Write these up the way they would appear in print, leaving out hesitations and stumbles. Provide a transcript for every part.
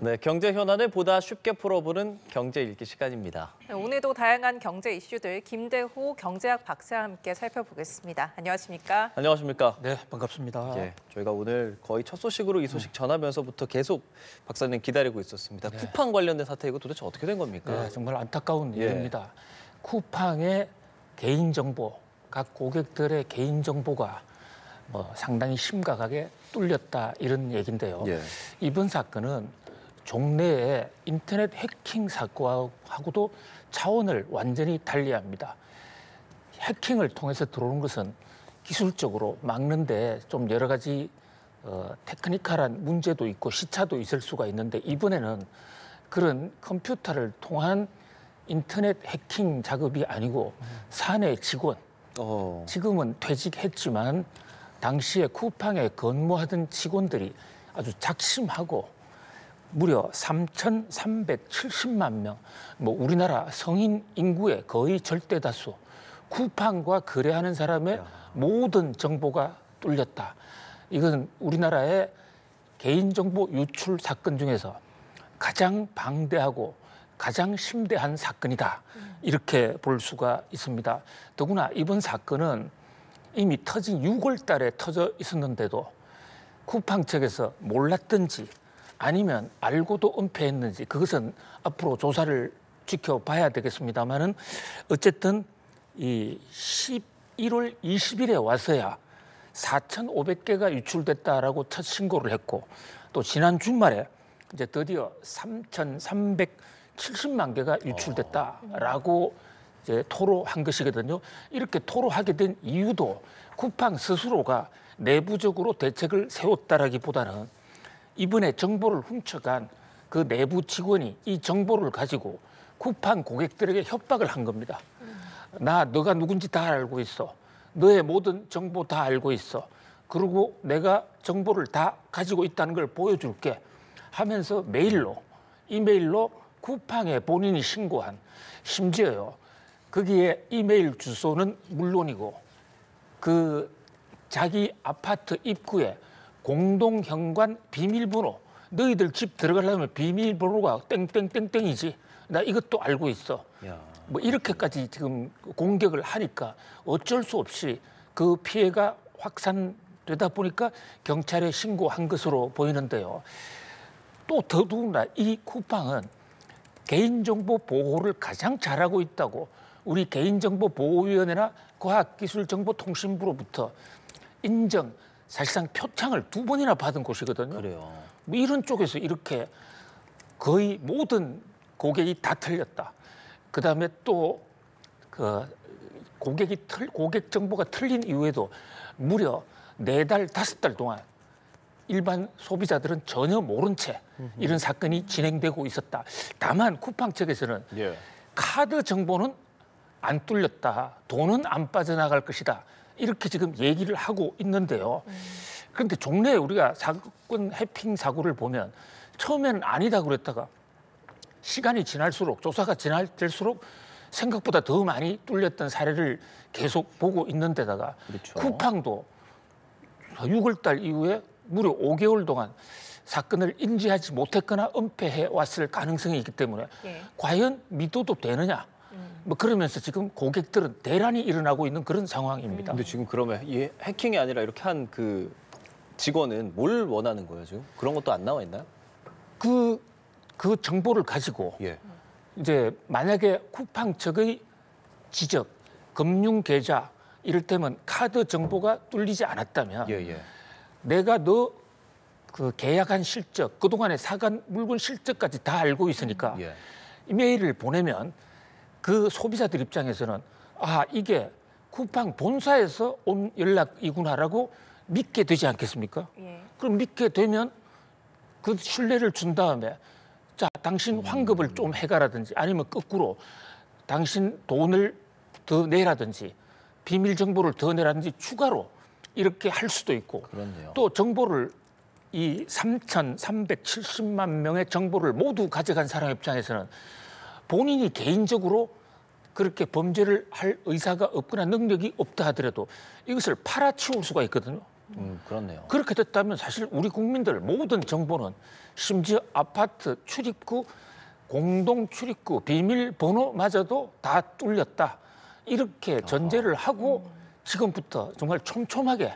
네, 경제 현안을 보다 쉽게 풀어보는 경제 읽기 시간입니다. 네, 오늘도 다양한 경제 이슈들 김대호 경제학 박사와 함께 살펴보겠습니다. 안녕하십니까? 안녕하십니까? 네, 반갑습니다. 저희가 오늘 거의 첫 소식으로 이 소식 전하면서부터 계속 박사님 기다리고 있었습니다. 쿠팡 관련된 사태 이거 도대체 어떻게 된 겁니까? 네, 정말 안타까운 일입니다. 쿠팡의 개인정보, 각 고객들의 개인정보가 상당히 심각하게 뚫렸다 이런 얘기인데요. 이번 사건은 종래의 인터넷 해킹 사건하고도 차원을 완전히 달리합니다. 해킹을 통해서 들어오는 것은 기술적으로 막는데 좀 여러 가지 테크니컬한 문제도 있고 시차도 있을 수가 있는데 이번에는 그런 컴퓨터를 통한 인터넷 해킹 작업이 아니고 사내 직원, 지금은 퇴직했지만 당시에 쿠팡에 근무하던 직원들이 아주 작심하고 무려 3,370만 명, 우리나라 성인 인구의 거의 절대 다수, 쿠팡과 거래하는 사람의 모든 정보가 뚫렸다. 이건 우리나라의 개인정보 유출 사건 중에서 가장 방대하고 가장 심대한 사건이다. 이렇게 볼 수가 있습니다. 더구나 이번 사건은 이미 터진 6월 달에 터져 있었는데도 쿠팡 측에서 몰랐던지 아니면 알고도 은폐했는지 그것은 앞으로 조사를 지켜봐야 되겠습니다만은 어쨌든 이 11월 20일에 와서야 4,500개가 유출됐다라고 첫 신고를 했고 또 지난 주말에 이제 드디어 3,370만 개가 유출됐다라고 이제 토로한 것이거든요. 이렇게 토로하게 된 이유도 쿠팡 스스로가 내부적으로 대책을 세웠다라기보다는 이번에 정보를 훔쳐간 그 내부 직원이 이 정보를 가지고 쿠팡 고객들에게 협박을 한 겁니다. 너가 누군지 다 알고 있어. 너의 모든 정보 다 알고 있어. 그리고 내가 정보를 다 가지고 있다는 걸 보여줄게 하면서 이메일로 쿠팡에 본인이 신고한 심지어요. 거기에 이메일 주소는 물론이고 그 자기 아파트 입구에 공동현관 비밀번호, 너희들 집 들어가려면 비밀번호가 땡땡땡땡이지. 나 이것도 알고 있어. 이렇게까지 지금 공격을 하니까 어쩔 수 없이 그 피해가 확산되다 보니까 경찰에 신고한 것으로 보이는데요. 또 더더구나 이 쿠팡은 개인정보 보호를 가장 잘하고 있다고 우리 개인정보보호위원회나 과학기술정보통신부로부터 인정, 사실상 표창을 2번이나 받은 곳이거든요. 그래요. 이런 쪽에서 이렇게 거의 모든 고객이 다 틀렸다. 그다음에 또 그 고객 정보가 틀린 이후에도 무려 4달, 5달 동안 일반 소비자들은 전혀 모른 채 이런 사건이 진행되고 있었다. 다만 쿠팡 측에서는 카드 정보는 안 뚫렸다. 돈은 안 빠져나갈 것이다. 이렇게 지금 얘기를 하고 있는데요. 그런데 종래에 우리가 사건 해킹 사고를 보면 처음에는 아니다 그랬다가 시간이 지날수록 조사가 지날수록 생각보다 더 많이 뚫렸던 사례를 계속 보고 있는 데다가 쿠팡도 6월 달 이후에 무려 5개월 동안 사건을 인지하지 못했거나 은폐해 왔을 가능성이 있기 때문에 과연 믿어도 되느냐. 그러면서 지금 고객들은 대란이 일어나고 있는 그런 상황입니다. 근데 지금 그러면 이 해킹이 아니라 이렇게 한 그 직원은 뭘 원하는 거예요, 지금? 그런 것도 안 나와 있나요? 그 정보를 가지고 이제 만약에 쿠팡 측의 지적, 금융 계좌 이를테면 카드 정보가 뚫리지 않았다면 내가 너 그 계약한 실적, 그동안에 사간 물건 실적까지 다 알고 있으니까 이메일을 보내면 그 소비자들 입장에서는 이게 쿠팡 본사에서 온 연락이구나라고 믿게 되지 않겠습니까? 그럼 믿게 되면 그 신뢰를 준 다음에 자, 당신 환급을 좀 해가라든지 아니면 거꾸로 당신 돈을 더 내라든지 비밀 정보를 더 내라든지 추가로 이렇게 할 수도 있고 또 정보를 이 3,370만 명의 정보를 모두 가져간 사람 입장에서는 본인이 개인적으로 그렇게 범죄를 할 의사가 없거나 능력이 없다 하더라도 이것을 팔아치울 수가 있거든요. 그렇네요. 그렇게 됐다면 사실 우리 국민들 모든 정보는 심지어 아파트 출입구, 공동 출입구, 비밀번호마저도 다 뚫렸다. 이렇게 전제를 하고 지금부터 정말 촘촘하게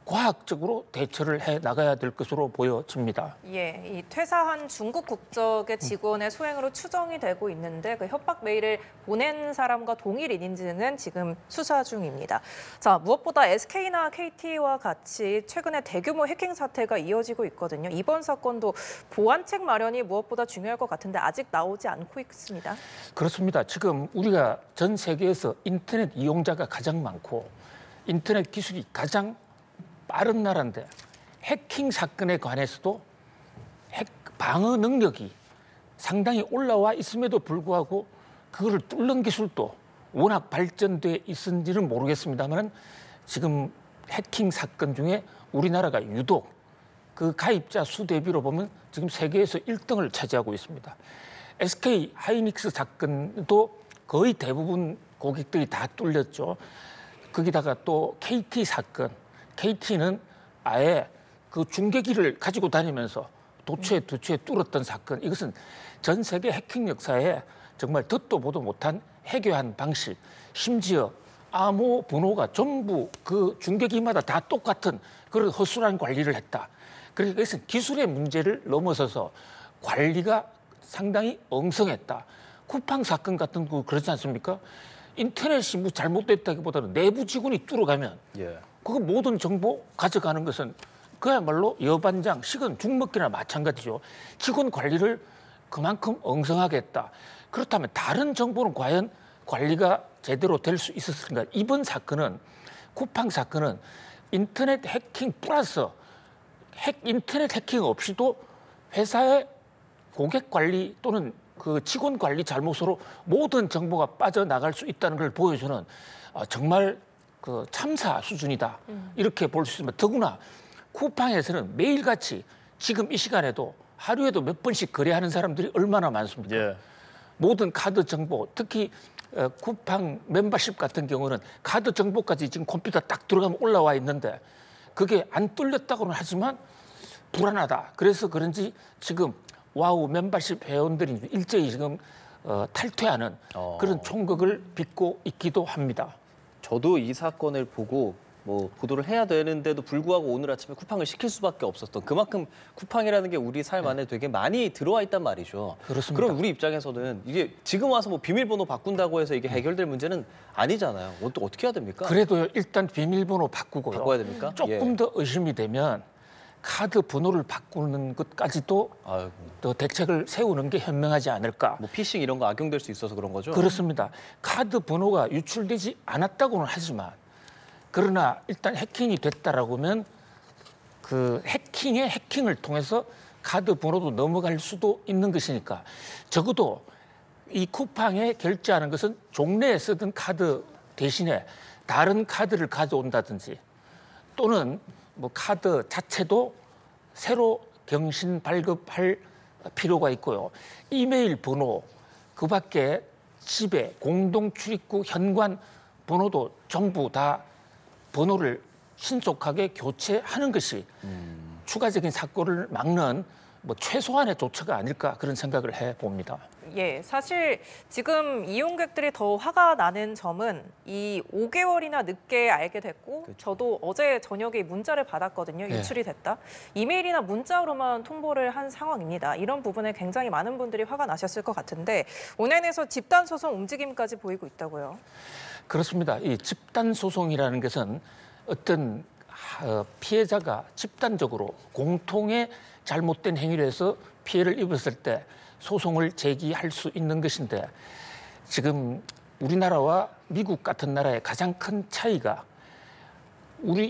과학적으로 대처를 해 나가야 될 것으로 보여집니다. 예, 이 퇴사한 중국 국적의 직원의 소행으로 추정이 되고 있는데 그 협박 메일을 보낸 사람과 동일인인지는 지금 수사 중입니다. 자, 무엇보다 SK나 KT와 같이 최근에 대규모 해킹 사태가 이어지고 있거든요. 이번 사건도 보안책 마련이 무엇보다 중요할 것 같은데 아직 나오지 않고 있습니다. 그렇습니다. 지금 우리가 전 세계에서 인터넷 이용자가 가장 많고 인터넷 기술이 가장 빠른 나라인데 해킹 사건에 관해서도 방어 능력이 상당히 올라와 있음에도 불구하고 그거를 뚫는 기술도 워낙 발전돼 있은지는 모르겠습니다만 지금 해킹 사건 중에 우리나라가 유독 그 가입자 수 대비로 보면 지금 세계에서 1등을 차지하고 있습니다. SK 하이닉스 사건도 거의 대부분 고객들이 다 뚫렸죠. 거기다가 또 KT 사건, KT는 아예 그 중계기를 가지고 다니면서 도처에 뚫었던 사건. 이것은 전 세계 해킹 역사에 정말 듣도 보도 못한 해괴한 방식. 심지어 암호 번호가 전부 그 중계기마다 다 똑같은 그런 허술한 관리를 했다. 그러니까 이것은 기술의 문제를 넘어서서 관리가 상당히 엉성했다. 쿠팡 사건 같은 거 그렇지 않습니까? 인터넷이 뭐 잘못됐다기보다는 내부 직원이 뚫어가면 그 모든 정보 가져가는 것은 그야말로 여반장, 식은 죽먹기나 마찬가지죠. 직원 관리를 그만큼 엉성하게 했다. 그렇다면 다른 정보는 과연 관리가 제대로 될 수 있었을까? 이번 사건은 쿠팡 사건은 인터넷 해킹 플러스 인터넷 해킹 없이도 회사의 고객 관리 또는 그 직원 관리 잘못으로 모든 정보가 빠져나갈 수 있다는 걸 보여주는 정말 그 참사 수준이다. 이렇게 볼 수 있습니다. 더구나 쿠팡에서는 매일같이 지금 이 시간에도 하루에도 몇 번씩 거래하는 사람들이 얼마나 많습니까? 예. 모든 카드 정보, 특히 쿠팡 멤버십 같은 경우는 카드 정보까지 지금 컴퓨터 딱 들어가면 올라와 있는데 그게 안 뚫렸다고는 하지만 불안하다. 그래서 그런지 지금 와우 멤버십 회원들이 일제히 지금 탈퇴하는 그런 총극을 빚고 있기도 합니다. 저도 이 사건을 보고 뭐 보도를 해야 되는데도 불구하고 오늘 아침에 쿠팡을 시킬 수밖에 없었던 그만큼 쿠팡이라는 게 우리 삶 안에 되게 많이 들어와 있단 말이죠. 그렇습니다. 그럼 우리 입장에서는 이게 지금 와서 뭐 비밀번호 바꾼다고 해서 이게 해결될 문제는 아니잖아요. 어떻게 해야 됩니까? 그래도요, 일단 비밀번호 바꾸고요. 바꿔야 됩니까? 조금 더 의심이 되면 카드 번호를 바꾸는 것까지도 아이고. 또 대책을 세우는 게 현명하지 않을까. 뭐 피싱 이런 거 악용될 수 있어서 그런 거죠? 그렇습니다. 카드 번호가 유출되지 않았다고는 하지만 그러나 일단 해킹이 됐다라고 하면 그 해킹의 해킹을 통해서 카드 번호도 넘어갈 수도 있는 것이니까 적어도 이 쿠팡에 결제하는 것은 종래에 쓰던 카드 대신에 다른 카드를 가져온다든지 또는 뭐 카드 자체도 새로 경신 발급할 필요가 있고요. 이메일 번호, 그 밖에 집에 공동 출입구 현관 번호도 전부 다 번호를 신속하게 교체하는 것이 추가적인 사건을 막는 뭐 최소한의 조처가 아닐까 그런 생각을 해봅니다. 예, 사실 지금 이용객들이 더 화가 나는 점은 이 5개월이나 늦게 알게 됐고 그렇죠. 저도 어제 저녁에 문자를 받았거든요. 네. 유출이 됐다. 이메일이나 문자로만 통보를 한 상황입니다. 이런 부분에 굉장히 많은 분들이 화가 나셨을 것 같은데 온라인에서 집단 소송 움직임까지 보이고 있다고요. 그렇습니다. 이 집단 소송이라는 것은 어떤 피해자가 집단적으로 공통의 잘못된 행위를 해서 피해를 입었을 때 소송을 제기할 수 있는 것인데 지금 우리나라와 미국 같은 나라의 가장 큰 차이가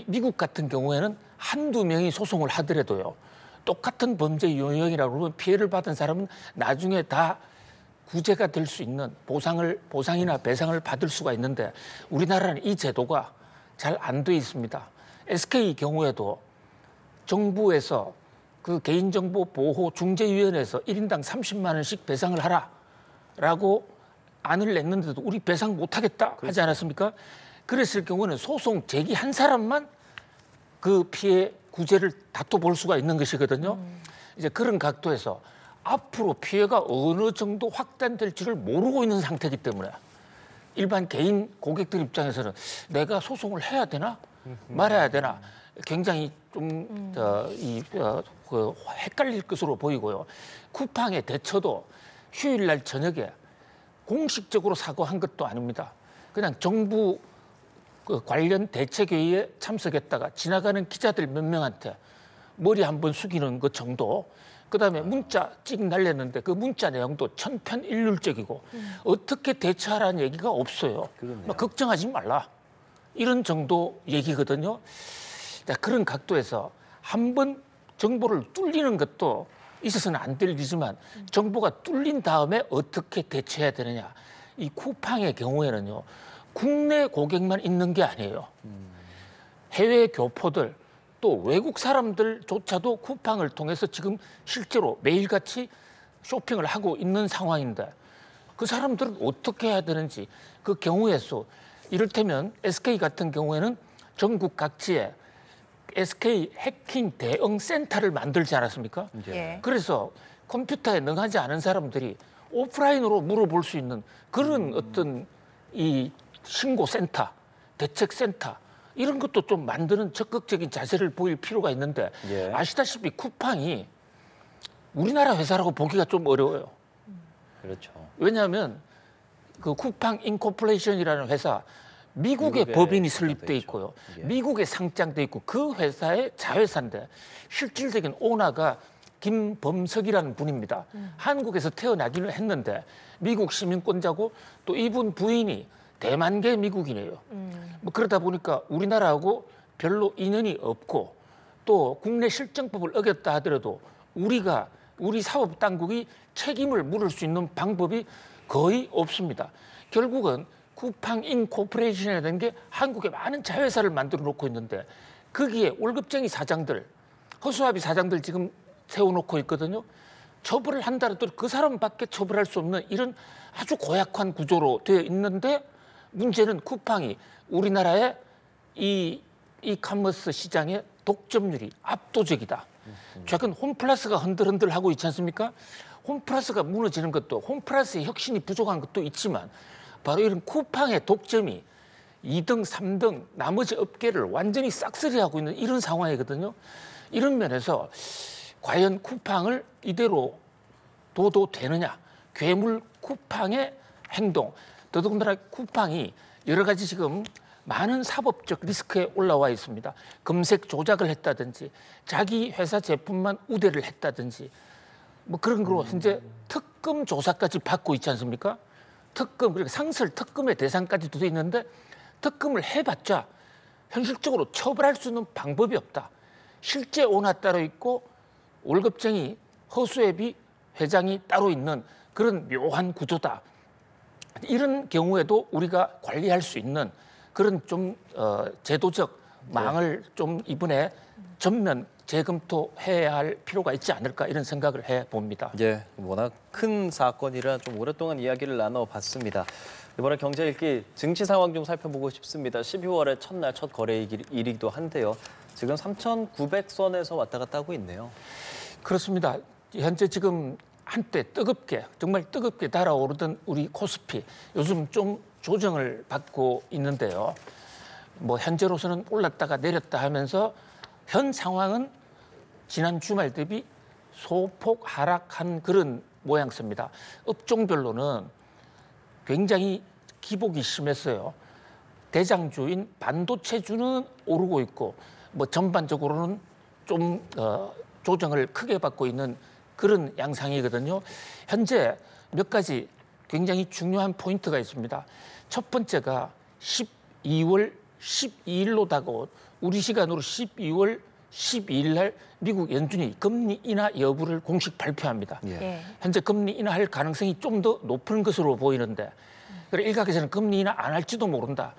미국 같은 경우에는 한두 명이 소송을 하더라도요. 똑같은 범죄 유형이라고 그러면 피해를 받은 사람은 나중에 다 구제가 될 수 있는 보상이나 배상을 받을 수가 있는데 우리나라는 이 제도가 잘 안 돼 있습니다. SK 경우에도 정부에서 그 개인정보 보호 중재위원회에서 1인당 30만 원씩 배상을 하라라고 안을 냈는데도 우리 배상 못 하겠다 하지 않았습니까? 그랬을 경우는 소송 제기한 사람만 그 피해 구제를 다퉈볼 수가 있는 것이거든요. 이제 그런 각도에서 앞으로 피해가 어느 정도 확산될지를 모르고 있는 상태이기 때문에 일반 개인 고객들 입장에서는 내가 소송을 해야 되나 말아야 되나 굉장히 좀 헷갈릴 것으로 보이고요. 쿠팡의 대처도 휴일날 저녁에 공식적으로 사과한 것도 아닙니다. 그냥 정부 그 관련 대책회의에 참석했다가 지나가는 기자들 몇 명한테 머리 한번 숙이는 것 정도. 그다음에 문자 찍 날렸는데 그 문자 내용도 천편일률적이고 어떻게 대처하라는 얘기가 없어요. 막 걱정하지 말라. 이런 정도 얘기거든요. 자, 그런 각도에서 한번 정보를 뚫리는 것도 있어서는 안 될 일이지만 정보가 뚫린 다음에 어떻게 대처해야 되느냐. 이 쿠팡의 경우에는요. 국내 고객만 있는 게 아니에요. 해외 교포들 또 외국 사람들조차도 쿠팡을 통해서 지금 실제로 매일같이 쇼핑을 하고 있는 상황인데 그 사람들은 어떻게 해야 되는지 그 경우의 수 이를테면 SK 같은 경우에는 전국 각지에 SK 해킹 대응 센터를 만들지 않았습니까? 예. 그래서 컴퓨터에 능하지 않은 사람들이 오프라인으로 물어볼 수 있는 그런 어떤 이 신고센터, 대책센터 이런 것도 좀 만드는 적극적인 자세를 보일 필요가 있는데 예. 아시다시피 쿠팡이 우리나라 회사라고 보기가 좀 어려워요. 그렇죠. 왜냐하면 그 쿠팡 인코퍼레이션이라는 회사 미국의 법인이 설립돼 있고요. 예. 미국에 상장돼 있고 그 회사의 자회사인데 실질적인 오너가 김범석이라는 분입니다. 한국에서 태어나기는 했는데 미국 시민권자고 또 이분 부인이 대만계 미국인이에요. 뭐 그러다 보니까 우리나라하고 별로 인연이 없고 또 국내 실정법을 어겼다 하더라도 우리 사법 당국이 책임을 물을 수 있는 방법이 거의 없습니다. 결국은 쿠팡 인코퍼레이션이라는 게 한국에 많은 자회사를 만들어 놓고 있는데 거기에 월급쟁이 사장들, 허수아비 사장들 지금 세워놓고 있거든요. 처벌을 한다라도 그 사람밖에 처벌할 수 없는 이런 아주 고약한 구조로 되어 있는데 문제는 쿠팡이 우리나라의 이 이커머스 시장의 독점률이 압도적이다. 최근 홈플러스가 흔들흔들하고 있지 않습니까? 홈플러스가 무너지는 것도 홈플러스의 혁신이 부족한 것도 있지만 바로 이런 쿠팡의 독점이 2등, 3등 나머지 업계를 완전히 싹쓸이하고 있는 이런 상황이거든요. 이런 면에서 과연 쿠팡을 이대로 둬도 되느냐. 괴물 쿠팡의 행동. 더더군다나 쿠팡이 여러 가지 지금 많은 사법적 리스크에 올라와 있습니다. 검색 조작을 했다든지 자기 회사 제품만 우대를 했다든지 뭐 그런 거로 현재 특검 조사까지 받고 있지 않습니까? 특검, 그러니까 상설 특검의 대상까지도 돼 있는데 특검을 해봤자 현실적으로 처벌할 수 있는 방법이 없다. 실제 오나 따로 있고 월급쟁이 허수애비 회장이 따로 있는 그런 묘한 구조다. 이런 경우에도 우리가 관리할 수 있는 그런 좀 제도적 망을 좀 이번에 전면 재검토해야 할 필요가 있지 않을까 이런 생각을 해봅니다. 예, 워낙 큰 사건이라 좀 오랫동안 이야기를 나눠봤습니다. 이번에 경제 읽기 증시 상황 좀 살펴보고 싶습니다. 12월의 첫날 첫 거래일이기도 한데요. 지금 3,900선에서 왔다 갔다 하고 있네요. 그렇습니다. 현재 지금 한때 뜨겁게 정말 뜨겁게 달아오르던 우리 코스피 요즘 좀 조정을 받고 있는데요. 뭐 현재로서는 올랐다가 내렸다 하면서 현 상황은 지난 주말 대비 소폭 하락한 그런 모양새입니다. 업종별로는 굉장히 기복이 심했어요. 대장주인 반도체주는 오르고 있고 뭐 전반적으로는 좀 조정을 크게 받고 있는 그런 양상이거든요. 현재 몇 가지 굉장히 중요한 포인트가 있습니다. 첫 번째가 12월 12일로 다가온 우리 시간으로 12월 12일 날 미국 연준이 금리 인하 여부를 공식 발표합니다. 예. 현재 금리 인하할 가능성이 좀 더 높은 것으로 보이는데 그래 일각에서는 금리 인하 안 할지도 모른다.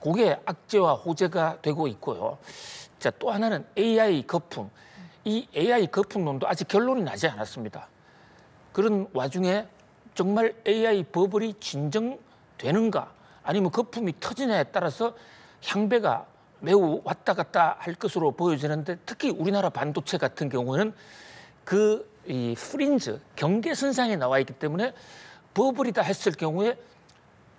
그게 악재와 호재가 되고 있고요. 자, 또 하나는 AI 거품. 이 AI 거품론도 아직 결론이 나지 않았습니다. 그런 와중에 정말 AI 버블이 진정되는가 아니면 거품이 터지냐에 따라서 향배가 매우 왔다 갔다 할 것으로 보여지는데 특히 우리나라 반도체 같은 경우에는 이 프린즈 경계선상에 나와 있기 때문에 버블이다 했을 경우에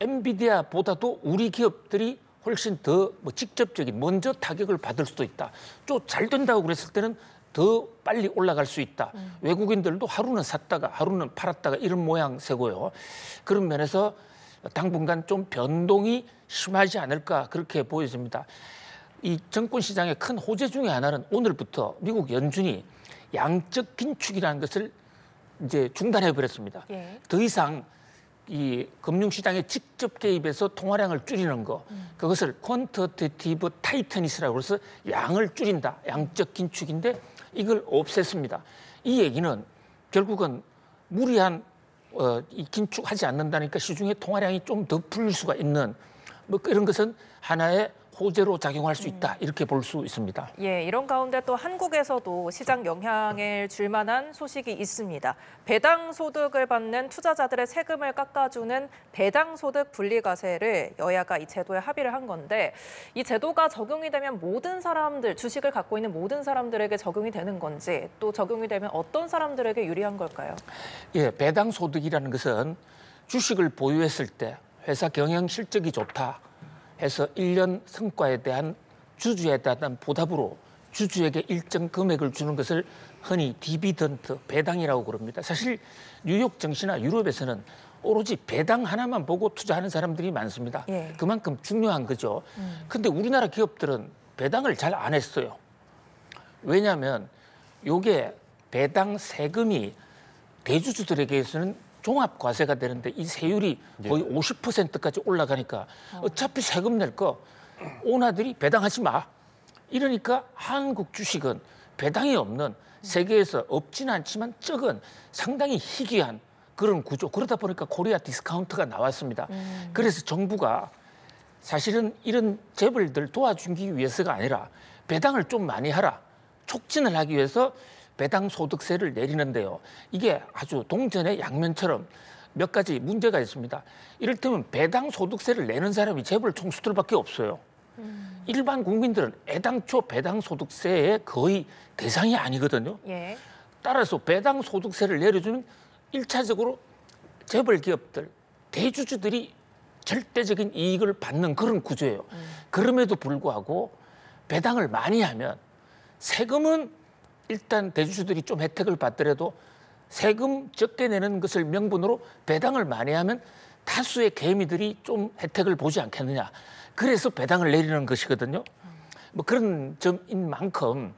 엔비디아보다도 우리 기업들이 훨씬 더 직접적인 먼저 타격을 받을 수도 있다. 또 잘 된다고 그랬을 때는 더 빨리 올라갈 수 있다. 외국인들도 하루는 샀다가 하루는 팔았다가 이런 모양새고요. 그런 면에서 당분간 좀 변동이 심하지 않을까 그렇게 보여집니다. 이 정권 시장의 큰 호재 중에 하나는 오늘부터 미국 연준이 양적 긴축이라는 것을 이제 중단해 버렸습니다. 예. 더 이상 이 금융시장에 직접 개입해서 통화량을 줄이는 거, 그것을 퀀터테이티브 타이트니스라고 해서 양을 줄인다, 양적 긴축인데 이걸 없앴습니다. 이 얘기는 결국은 무리한 이 긴축하지 않는다니까 시중에 통화량이 좀 더 풀릴 수가 있는 뭐 이런 것은 하나의 호재로 작용할 수 있다 이렇게 볼 수 있습니다. 예, 이런 가운데 또 한국에서도 시장 영향을 줄 만한 소식이 있습니다. 배당 소득을 받는 투자자들의 세금을 깎아주는 배당 소득 분리과세를 여야가 이 제도에 합의를 한 건데 이 제도가 적용이 되면 모든 사람들, 주식을 갖고 있는 모든 사람들에게 적용이 되는 건지 또 적용이 되면 어떤 사람들에게 유리한 걸까요? 예, 배당 소득이라는 것은 주식을 보유했을 때 회사 경영 실적이 좋다 해서 1년 성과에 대한 주주에 대한 보답으로 주주에게 일정 금액을 주는 것을 흔히 디비던드, 배당이라고 그럽니다. 사실 뉴욕 증시나 유럽에서는 오로지 배당 하나만 보고 투자하는 사람들이 많습니다. 예. 그만큼 중요한 거죠. 근데 우리나라 기업들은 배당을 잘 안 했어요. 왜냐하면 이게 배당 세금이 대주주들에게서는 종합과세가 되는데 이 세율이 거의 50%까지 올라가니까 어차피 세금 낼 거 오나들이 배당하지 마. 이러니까 한국 주식은 배당이 없는 세계에서 없지는 않지만 적은 상당히 희귀한 그런 구조. 그러다 보니까 코리아 디스카운트가 나왔습니다. 그래서 정부가 사실은 이런 재벌들 도와주기 위해서가 아니라 배당을 좀 많이 하라. 촉진을 하기 위해서 배당 소득세를 내리는데요. 이게 아주 동전의 양면처럼 몇 가지 문제가 있습니다. 이를테면 배당 소득세를 내는 사람이 재벌 총수들밖에 없어요. 일반 국민들은 애당초 배당 소득세의 거의 대상이 아니거든요. 예. 따라서 배당 소득세를 내려주는 1차적으로 재벌 기업들, 대주주들이 절대적인 이익을 받는 그런 구조예요. 그럼에도 불구하고 배당을 많이 하면 세금은 일단 대주주들이 좀 혜택을 받더라도 세금 적게 내는 것을 명분으로 배당을 많이 하면 다수의 개미들이 좀 혜택을 보지 않겠느냐. 그래서 배당을 내리는 것이거든요. 뭐 그런 점인 만큼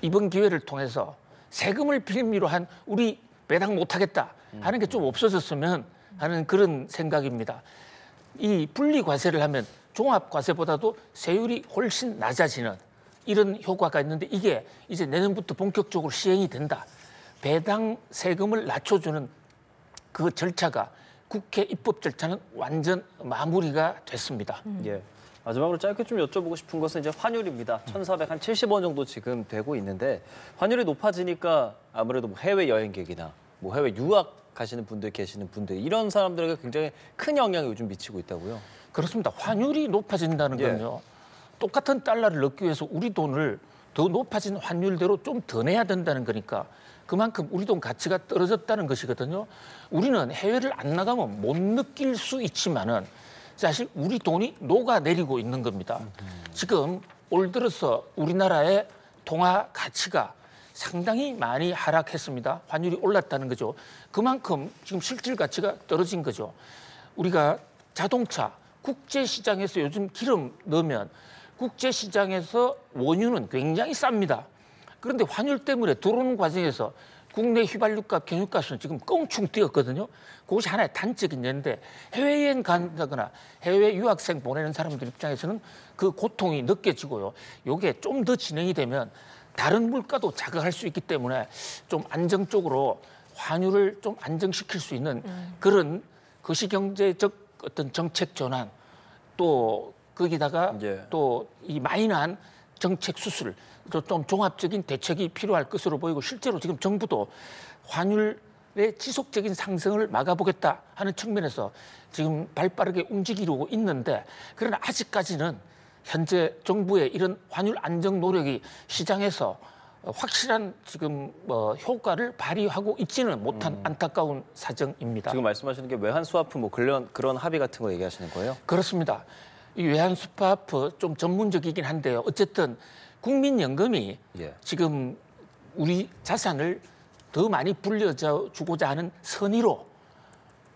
이번 기회를 통해서 세금을 빌미로 한 우리 배당 못하겠다 하는 게 좀 없어졌으면 하는 그런 생각입니다. 이 분리과세를 하면 종합과세보다도 세율이 훨씬 낮아지는 이런 효과가 있는데 이게 이제 내년부터 본격적으로 시행이 된다. 배당 세금을 낮춰주는 그 절차가 국회 입법 절차는 완전 마무리가 됐습니다. 예. 마지막으로 짧게 좀 여쭤보고 싶은 것은 이제 환율입니다. 1,470원 정도 지금 되고 있는데 환율이 높아지니까 아무래도 뭐 해외 여행객이나 뭐 해외 유학 가시는 분들 계시는 분들 이런 사람들에게 굉장히 큰 영향을 요즘 미치고 있다고요. 그렇습니다. 환율이 높아진다는 건요. 똑같은 달러를 넣기 위해서 우리 돈을 더 높아진 환율대로 좀 더 내야 된다는 거니까 그만큼 우리 돈 가치가 떨어졌다는 것이거든요. 우리는 해외를 안 나가면 못 느낄 수 있지만은 사실 우리 돈이 녹아내리고 있는 겁니다. 지금 올 들어서 우리나라의 통화 가치가 상당히 많이 하락했습니다. 환율이 올랐다는 거죠. 그만큼 지금 실질 가치가 떨어진 거죠. 우리가 자동차, 국제시장에서 요즘 기름 넣으면 국제시장에서 원유는 굉장히 쌉니다. 그런데 환율 때문에 들어오는 과정에서 국내 휘발유값, 경유값은 지금 껑충 뛰었거든요. 그것이 하나의 단적인 예인데 해외여행 간다거나 해외 유학생 보내는 사람들 입장에서는 그 고통이 느껴지고요. 이게 좀 더 진행이 되면 다른 물가도 자극할 수 있기 때문에 좀 안정적으로 환율을 좀 안정시킬 수 있는 그런 거시경제적 어떤 정책 전환 또 거기다가 또 이 마이너한 정책 수술 좀 종합적인 대책이 필요할 것으로 보이고 실제로 지금 정부도 환율의 지속적인 상승을 막아보겠다 하는 측면에서 지금 발빠르게 움직이려고 있는데 그러나 아직까지는 현재 정부의 이런 환율 안정 노력이 시장에서 확실한 지금 효과를 발휘하고 있지는 못한 안타까운 사정입니다. 지금 말씀하시는 게 외환 스와프 뭐 그런 합의 같은 거 얘기하시는 거예요? 그렇습니다. 이 외환 스와프 좀 전문적이긴 한데요. 어쨌든 국민연금이 예. 지금 우리 자산을 더 많이 불려주고자 하는 선의로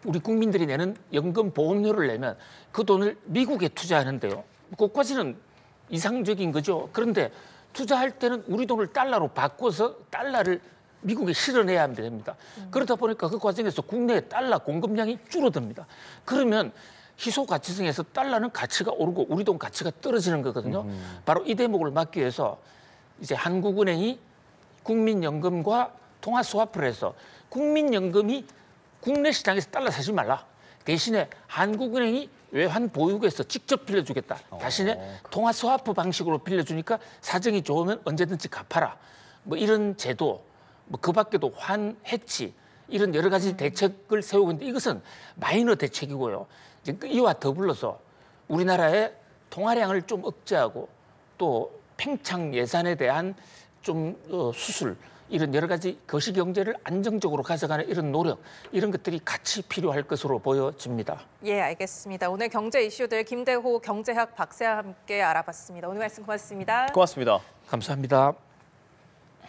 우리 국민들이 내는 연금 보험료를 내면 그 돈을 미국에 투자하는데요. 그것까지는 이상적인 거죠. 그런데 투자할 때는 우리 돈을 달러로 바꿔서 달러를 미국에 실어내야 됩니다. 그러다 보니까 그 과정에서 국내 달러 공급량이 줄어듭니다. 그러면 희소가치성에서 달러는 가치가 오르고 우리 돈 가치가 떨어지는 거거든요. 바로 이 대목을 막기 위해서 이제 한국은행이 국민연금과 통화 스와프를 해서 국민연금이 국내 시장에서 달러 사지 말라. 대신에 한국은행이 외환 보유국에서 직접 빌려주겠다. 대신에 통화 스와프 방식으로 빌려주니까 사정이 좋으면 언제든지 갚아라. 뭐 이런 제도, 뭐 그 밖에도 환 해치 이런 여러 가지 대책을 세우고 있는데 이것은 마이너 대책이고요. 이제 이와 더불어서 우리나라의 통화량을 좀 억제하고 또 팽창 예산에 대한 좀 수술 이런 여러 가지 거시경제를 안정적으로 가져가는 이런 노력 이런 것들이 같이 필요할 것으로 보여집니다. 예, 알겠습니다. 오늘 경제 이슈들 김대호 경제학 박사와 함께 알아봤습니다. 오늘 말씀 고맙습니다. 고맙습니다. 감사합니다.